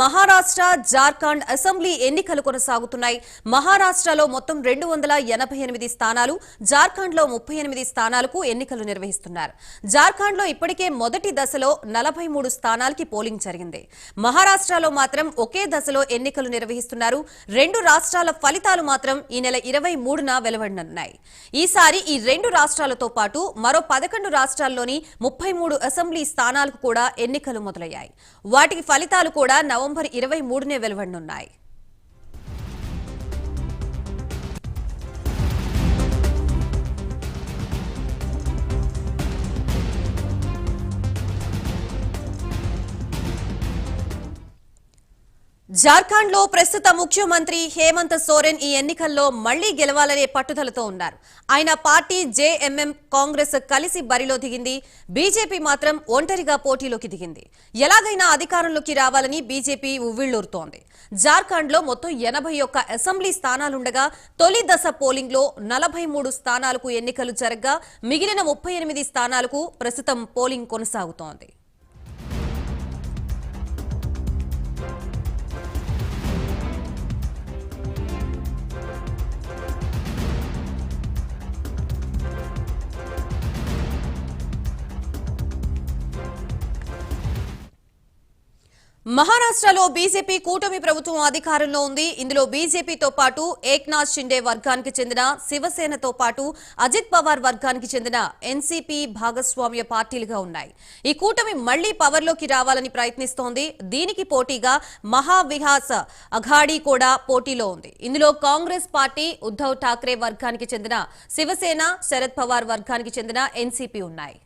Maharashtra Jharkhand assembly ఎన్నికలు కొనసాగుతున్నాయి. మహారాష్ట్రలో మొత్తం 288 స్థానాలు, జార్ఖండ్లో 38 స్థానాలకు ఎన్నికలు నిర్వహిస్తున్నారు. జార్ఖండ్లో ఇప్పటికే మొదటి దశలో 43 స్థానాలకి పోలింగ్ జరిగింది. మహారాష్ట్రలో మాత్రం ఒకే దశలో ఎన్నికలు నిర్వహిస్తున్నారు. రెండు రాష్ట్రాల ఫలితాలు మాత్రం ఈ నెల 23న వెలువడనున్నాయి. ఈసారి ఈ రెండు రాష్ట్రాలతో పాటు మరో 11 రాష్ట్రాల్లోని 33 అసెంబ్లీ స్థానాలకు కూడా ఎన్నికలు మొదలయ్యాయి. వాటికి ఫలితాలు కూడా నవంబర్ 23నే వెలువడనున్నాయి. జార్ఖండ్ లో ప్రస్తుత ముఖ్యమంత్రి హేమంత్ సోరెన్ ఈ ఎన్నికల్లో మళ్లీ గెలవాలనే పట్టుదలతో ఉన్నారు. ఆయన పార్టీ జేఎంఎం కాంగ్రెస్ కలిసి బరిలో దిగింది. బీజేపీ మాత్రం ఒంటరిగా పోటీలోకి దిగింది. ఎలాగైనా అధికారంలోకి రావాలని బీజేపీ ఉవ్విళ్లూరుతోంది. జార్ఖండ్ లో మొత్తం 81 అసెంబ్లీ స్థానాలుండగా తొలి దశ పోలింగ్ లో 43 స్థానాలకు ఎన్నికలు జరగ్గా మిగిలిన 38 స్థానాలకు ప్రస్తుతం పోలింగ్ కొనసాగుతోంది. మహారాష్ట్రలో బీజేపీ కూటమి ప్రభుత్వం అధికారంలో ఉంది. ఇందులో బీజేపీతో పాటు ఏక్నాథ్ షిండే వర్గానికి చెందిన శివసేనతో పాటు అజిత్ పవార్ వర్గానికి చెందిన ఎన్సీపీ భాగస్వామ్య పార్టీలుగా ఉన్నాయి. ఈ కూటమి మళ్లీ పవర్లోకి రావాలని ప్రయత్నిస్తోంది. దీనికి పోటీగా మహావికాస్ అఘాడీ కూడా పోటీలో ఉంది. ఇందులో కాంగ్రెస్ పార్టీ, ఉద్ధవ్ ఠాక్రే వర్గానికి చెందిన శివసేన, శరద్ పవార్ వర్గానికి చెందిన ఎన్సీపీ ఉన్నాయి.